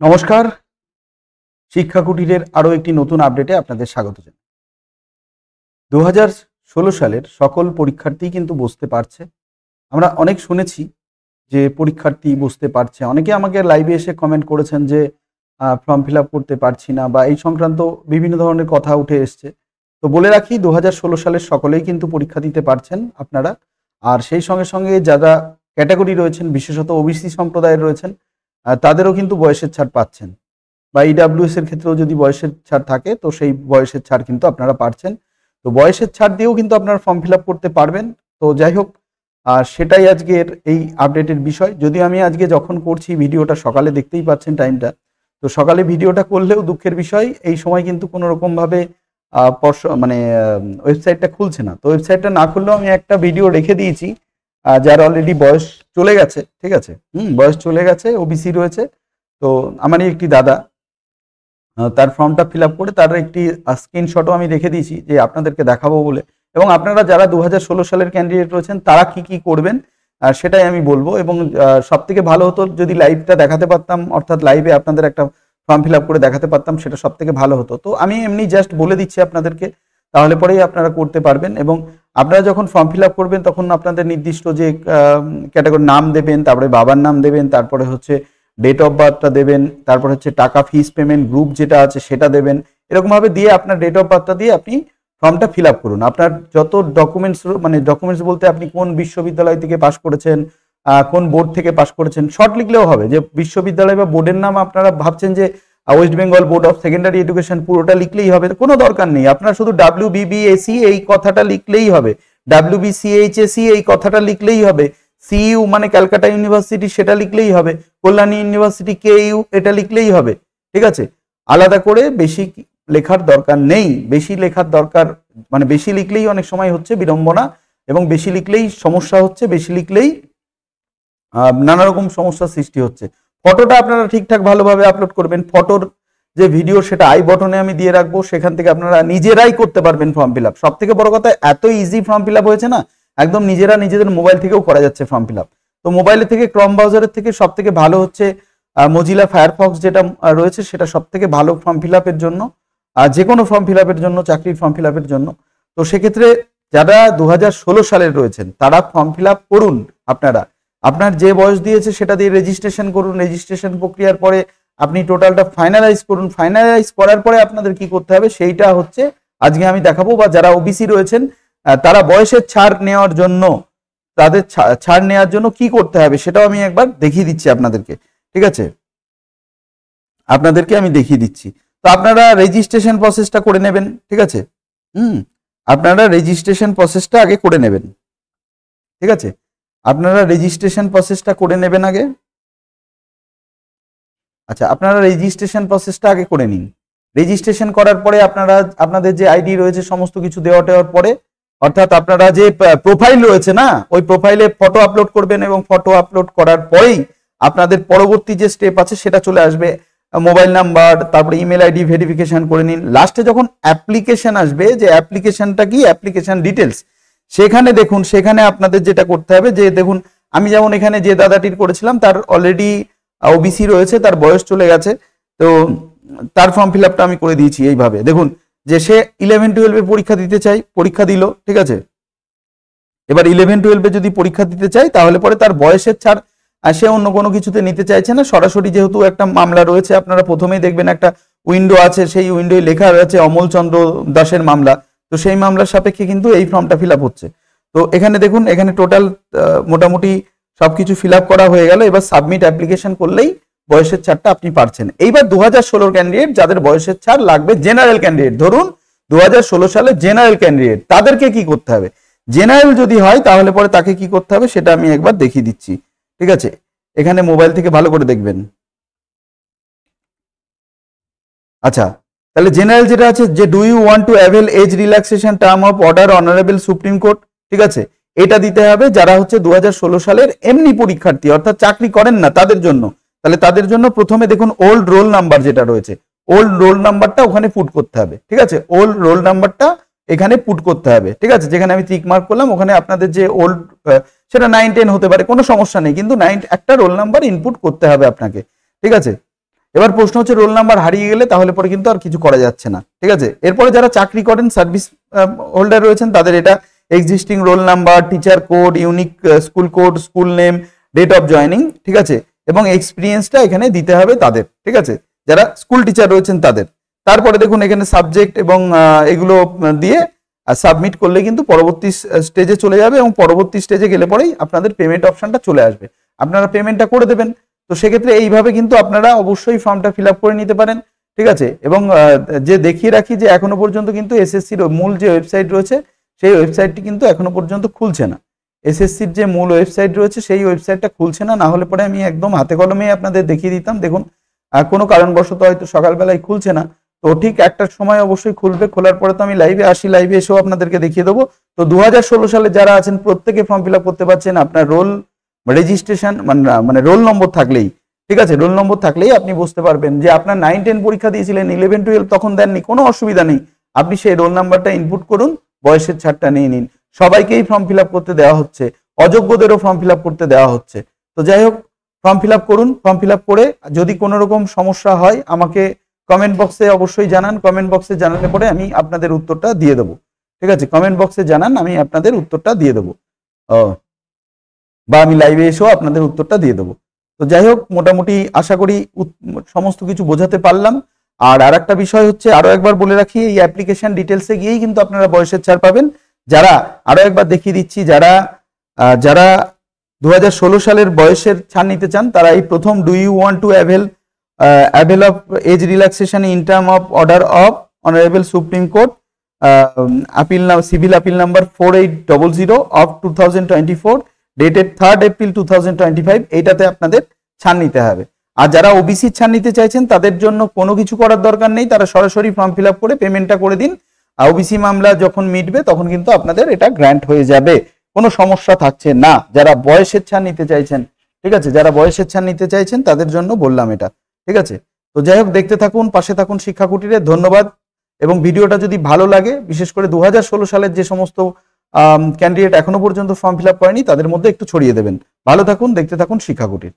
নমস্কার, শিক্ষা কুটিরের আরও একটি নতুন আপডেটে আপনাদের স্বাগত জানাই। 2016 সালের সকল পরীক্ষার্থী কিন্তু বসতে পারছে। আমরা অনেক শুনেছি যে পরীক্ষার্থী বসতে পারছে। অনেকে আমাকে লাইভে এসে কমেন্ট করেছেন যে ফর্ম ফিল আপ করতে পারছি না বা এই সংক্রান্ত বিভিন্ন ধরনের কথা উঠে এসছে। তো বলে রাখি 2016 সালের সকলেই কিন্তু পরীক্ষা দিতে পারছেন আপনারা। আর সেই সঙ্গে সঙ্গে যারা ক্যাটাগরি রয়েছেন, বিশেষত ওবিসি সম্প্রদায়ের রয়েছেন, তাদেরও কিন্তু বয়সের ছাড় পাচ্ছেন। বা ইডাব্লিউএস এর ক্ষেত্রেও যদি বয়সের ছাড় থাকে তো সেই বয়সের ছাড় কিন্তু আপনারা পাচ্ছেন। তো বয়সের ছাড় দিয়েও কিন্তু আপনারা ফর্ম ফিল আপ করতে পারবেন। তো যাই হোক, সেটাই আজকের এই আপডেটের বিষয়। যদিও আমি আজকে যখন করছি ভিডিওটা সকালে, দেখতেই পাচ্ছেন টাইমটা, তো সকালে ভিডিওটা করলেও দুঃখের বিষয় এই সময় কিন্তু কোনো রকমভাবে ওয়েবসাইটটা খুলছে না। তো ওয়েবসাইটটা না খুললেও আমি একটা ভিডিও রেখে দিয়েছি যার অলরেডি বয়স চলে গেছে, ঠিক আছে, বয়স চলে গেছে, ওবিসি রয়েছে। তো আমারই একটি দাদা তার ফর্মটা ফিল আপ করে তার একটি স্ক্রিনশটও আমি রেখে দিয়েছি যে আপনাদেরকে দেখাবো বলে। এবং আপনারা যারা 2016 সালের ক্যান্ডিডেট রয়েছেন তারা কি করবেন সেটাই আমি বলবো। এবং সব থেকে ভালো হতো যদি লাইভটা দেখাতে পারতাম, অর্থাৎ লাইভে আপনাদের একটা ফর্ম ফিল আপ করে দেখাতে পারতাম, সেটা সব থেকে ভালো হতো। তো আমি এমনি জাস্ট বলে দিচ্ছি আপনাদেরকে, তাহলে পরেই আপনারা করতে পারবেন। এবং আপনারা যখন ফর্ম ফিল আপ করবেন তখন আপনাদের নির্দিষ্ট যে ক্যাটাগরি নাম দেবেন, তারপরে বাবার নাম দেবেন, তারপরে হচ্ছে ডেট অফ বার্থটা দেবেন, তারপর হচ্ছে টাকা ফিস পেমেন্ট গ্রুপ যেটা আছে সেটা দেবেন। এরকমভাবে দিয়ে আপনার ডেট অফ বার্থটা দিয়ে আপনি ফর্মটা ফিল আপ করুন। আপনার যত ডকুমেন্টস বলতে আপনি কোন বিশ্ববিদ্যালয় থেকে পাশ করেছেন, কোন বোর্ড থেকে পাশ করেছেন, শর্ট লিখলেও হবে। যে বিশ্ববিদ্যালয় বা বোর্ডের নাম আপনারা ভাবছেন যে West Bengal board of secondary education, পুরোটা লিখলেই হবে, কোনো দরকার নেই। আপনার শুধু WBBSE এই কথাটা লিখলেই হবে, WBCHSE এই কথাটা লিখলেই হবে, CU মানে ক্যালকাটা ইউনিভার্সিটি সেটা লিখলেই হবে, কল্যাণী ইউনিভার্সিটি KU এটা লিখলেই হবে, ঠিক আছে। আলাদা করে বেশি লেখার দরকার নেই। বেশি লেখার দরকার মানে বেশি লিখলেই অনেক সময় হচ্ছে বিড়ম্বনা, এবং বেশি লিখলেই সমস্যা হচ্ছে, বেশি লিখলেই নানা রকম সমস্যার সৃষ্টি হচ্ছে। ফটোটা আপনারা ঠিকঠাক ভালোভাবে আপলোড করবেন। ফটোর যে ভিডিও সেটা আই বটনে আমি দিয়ে রাখবো, সেখান থেকে আপনারা নিজেরাই করতে পারবেন ফর্ম ফিল আপ। সব থেকে বড় কথা, এত ইজি ফর্ম ফিল আপ হয়েছে না, একদম নিজেরা নিজেদের মোবাইল থেকেও করা যাচ্ছে ফর্ম ফিল আপ। তো মোবাইলের থেকে ক্রম ব্রাউজারের থেকে সব থেকে ভালো হচ্ছে মজিলা ফায়ারফক্স যেটা রয়েছে, সেটা সব থেকে ভালো ফর্ম ফিল আপের জন্য, যে কোনো ফর্ম ফিল আপের জন্য, চাকরির ফর্ম ফিল আপের জন্য। তো সেক্ষেত্রে যারা 2016 সালের রয়েছেন তারা ফর্ম ফিল আপ করুন। আপনারা আপনার যে বয়স দিয়েছে সেটা দিয়ে রেজিস্ট্রেশন করুন। রেজিস্ট্রেশন প্রক্রিয়ার পরে আপনি টোটালটা ফাইনালাইজ করুন। ফাইনালাইজ করার পরে আপনাদের কি করতে হবে সেইটা হচ্ছে আজকে আমি দেখাবো। বা যারা ওবিসি রয়েছেন তারা বয়সের ছাড় নেওয়ার জন্য, তাদের ছাড় নেওয়ার জন্য কি করতে হবে সেটাও আমি একবার দেখিয়ে দিচ্ছি আপনাদেরকে, ঠিক আছে, আপনাদেরকে আমি দেখিয়ে দিচ্ছি। তো আপনারা রেজিস্ট্রেশন প্রসেসটা করে নেবেন, ঠিক আছে। আপনারা রেজিস্ট্রেশন প্রসেসটা আগে করে নেবেন, ঠিক আছে। আপনারা রেজিস্ট্রেশন প্রসেসটা করে নেবেন আগে। আচ্ছা, আপনারা রেজিস্ট্রেশন প্রসেসটা আগে করে নিন। রেজিস্ট্রেশন করার পরে আপনারা আপনাদের যে আইডি রয়েছে সমস্ত কিছু দেওয়ার পরে, অর্থাৎ আপনারা যে প্রোফাইল রয়েছে না, ওই প্রোফাইলে ফটো আপলোড করবেন। এবং ফটো আপলোড করার পরেই আপনাদের পরবর্তী যে স্টেপ আছে সেটা চলে আসবে। মোবাইল নাম্বার, তারপরে ইমেল আইডি ভেরিফিকেশন করে নিন। লাস্টে যখন অ্যাপ্লিকেশন আসবে, যে অ্যাপ্লিকেশনটা কি, অ্যাপ্লিকেশন ডিটেলস, সেখানে দেখুন, সেখানে আপনাদের যেটা করতে হবে, যে দেখুন আমি যেমন এখানে যে দাদাটির করেছিলাম তার অলরেডি ওবিসি রয়েছে, তার বয়স চলে গেছে, তো তার ফর্ম ফিল আপটা আমি করে দিয়েছি এইভাবে। দেখুন যে সে 11-12 পরীক্ষা দিতে চাই, পরীক্ষা দিল, ঠিক আছে। এবার 11-12 যদি পরীক্ষা দিতে চাই তাহলে পরে তার বয়সের ছাড় সে অন্য কোনো কিছুতে নিতে চাইছে না, সরাসরি যেহেতু একটা মামলা রয়েছে, আপনারা প্রথমেই দেখবেন একটা উইন্ডো আছে, সেই উইন্ডোয় লেখা রয়েছে অমলচন্দ্র দাসের মামলা। তো সেই মামলার সাপেক্ষে কিন্তু এই ফর্মটা ফিল আপ হচ্ছে। তো এখানে দেখুন, এখানে টোটাল মোটামুটি সবকিছু ফিল আপ করা হয়ে গেল। এবার সাবমিট অ্যাপ্লিকেশন করলেই বয়সের ছাড়টা আপনি পাচ্ছেন। এইবার 2016 ক্যান্ডিডেট যাদের বয়সের ছাড় লাগবে, জেনারেল ক্যান্ডিডেট, ধরুন 2016 সালে জেনারেল ক্যান্ডিডেট, তাদেরকে কি করতে হবে? জেনারেল যদি হয় তাহলে পরে তাকে কি করতে হবে সেটা আমি একবার দেখিয়ে দিচ্ছি, ঠিক আছে। এখানে মোবাইল থেকে ভালো করে দেখবেন। আচ্ছা, তাহলে জেনারেল যেটা আছে, যে do you want to avail age relaxation term of order honourable Supreme Court, ঠিক আছে, এটা দিতে হবে যারা হচ্ছে 2016 সালের এমনি পরীক্ষার্থী, অর্থাৎ চাকরি করেন না তাদের জন্য। তাহলে তাদের জন্য প্রথমে দেখুন ওল্ড রোল নাম্বার যেটা রয়েছে, ওল্ড রোল নাম্বারটা ওখানে পুট করতে হবে, ঠিক আছে। ওল্ড রোল নাম্বারটা এখানে পুট করতে হবে, ঠিক আছে। যেখানে আমি টিক মার্ক করলাম ওখানে আপনাদের যে ওল্ড, সেটা 9-10 হতে পারে, কোনো সমস্যা নেই, কিন্তু একটা রোল নাম্বার ইনপুট করতে হবে আপনাকে, ঠিক আছে। এবার প্রশ্ন হচ্ছে রোল নাম্বার হারিয়ে গেলে তাহলে পরে কিন্তু আর কিছু করা যাচ্ছে না, ঠিক আছে। এরপরে যারা চাকরি করেন, সার্ভিস হোল্ডার রয়েছেন, তাদের এটা existing roll number, teacher code, unique school code, school name, date of joining, ঠিক আছে, এবং এক্সপিরিয়েন্সটা এখানে দিতে হবে তাদের, ঠিক আছে, যারা স্কুল টিচার রয়েছেন তাদের। তারপরে দেখুন এখানে সাবজেক্ট এবং এগুলো দিয়ে সাবমিট করলে কিন্তু পরবর্তী স্টেজে চলে যাবে, এবং পরবর্তী স্টেজে গেলে পরেই আপনাদের পেমেন্ট অপশনটা চলে আসবে, আপনারা পেমেন্টটা করে দেবেন। তো সেক্ষেত্রে এইভাবে কিন্তু আপনারা অবশ্যই ফর্মটা ফিল আপ করে নিতে পারেন, ঠিক আছে। এবং যে দেখিয়ে রাখি যে এখনো পর্যন্ত কিন্তু এসএসসির মূল যে ওয়েবসাইট রয়েছে সেই ওয়েবসাইটটি কিন্তু এখনো পর্যন্ত খুলছে না। এসএসসির যে মূল ওয়েবসাইট রয়েছে সেই ওয়েবসাইটটা খুলছে না, না হলে পরে আমি একদম হাতে কলমে আপনাদের দেখিয়ে দিতাম। দেখুন কোনো কারণবশত হয়তো সকালবেলায় খুলছে না, তো ঠিক একটার সময় অবশ্যই খুলবে। খোলার পরে তো আমি লাইভে আসি, লাইভে এসেও আপনাদেরকে দেখিয়ে দেবো। তো 2016 সালে যারা আছেন প্রত্যেকে ফর্ম ফিল আপ করতে পারছেন। আপনার রোল রেজিস্ট্রেশন মানে রোল নম্বর থাকলেই, ঠিক আছে, রোল নম্বর থাকলেই আপনি বুঝতে পারবেন যে আপনার 9-10 পরীক্ষা দিয়েছিলেন, 11-12 তখন দেননি, কোনো অসুবিধা নেই। আপনি সেই রোল নাম্বারটা ইনপুট করুন, বয়সের ছাড়টা নিয়ে নিন। সবাইকেই ফর্ম ফিল আপ করতে দেওয়া হচ্ছে, অযোগ্যদেরও ফর্ম ফিল আপ করতে দেওয়া হচ্ছে। তো যাই হোক, ফর্ম ফিল আপ করুন। ফর্ম ফিল আপ করে যদি কোনো রকম সমস্যা হয় আমাকে কমেন্ট বক্সে অবশ্যই জানান। কমেন্ট বক্সে জানালে পরে আমি আপনাদের উত্তরটা দিয়ে দেবো, ঠিক আছে। কমেন্ট বক্সে জানান, আমি আপনাদের উত্তরটা দিয়ে দেবো, বা আমি লাইভে এসেও আপনাদের উত্তরটা দিয়ে দেবো। তো যাই হোক, মোটামুটি আশা করি সমস্ত কিছু বোঝাতে পারলাম। আর আরেকটা বিষয় হচ্ছে, আরো একবার বলে রাখি, এই অ্যাপ্লিকেশন ডিটেলসে গিয়েই কিন্তু আপনারা বয়সের ছাড় পাবেন। যারা, আরো একবার দেখিয়ে দিচ্ছি, যারা 2016 সালের বয়সের ছাড় নিতে চান তারা এই প্রথম do you want to avail of age relaxation in term of order of honourable Supreme Court civil appeal number 4800 of 2024 dated 3rd April 2025, এইটাতে আপনাদের ছাড় নিতে হবে। আর যারা ওবিসি ছাড় নিতে চাইছেন তাদের জন্য কোনো কিছু করার দরকার নেই, তারা সরাসরি ফর্ম ফিল আপ করে পেমেন্টটা করে দিন। ওবিসি মামলা যখন মিটবে তখন কিন্তু আপনাদের এটা গ্র্যান্ট হয়ে যাবে, কোনো সমস্যা থাকছে না। যারা বয়সের ছাড় নিতে চাইছেন, ঠিক আছে, যারা বয়সের ছাড় নিতে চাইছেন তাদের জন্য বললাম এটা, ঠিক আছে। তো যাই হোক, দেখতে থাকুন, পাশে থাকুন শিক্ষা কুটিরে। ধন্যবাদ। এবং ভিডিওটা যদি ভালো লাগে, বিশেষ করে 2016 সালের যে সমস্ত ক্যান্ডিডেট এখনো পর্যন্ত ফর্ম ফিল আপ করেনি তাদের মধ্যে একটু ছড়িয়ে দেবেন। ভালো থাকুন, দেখতে থাকুন শিক্ষা কুটির।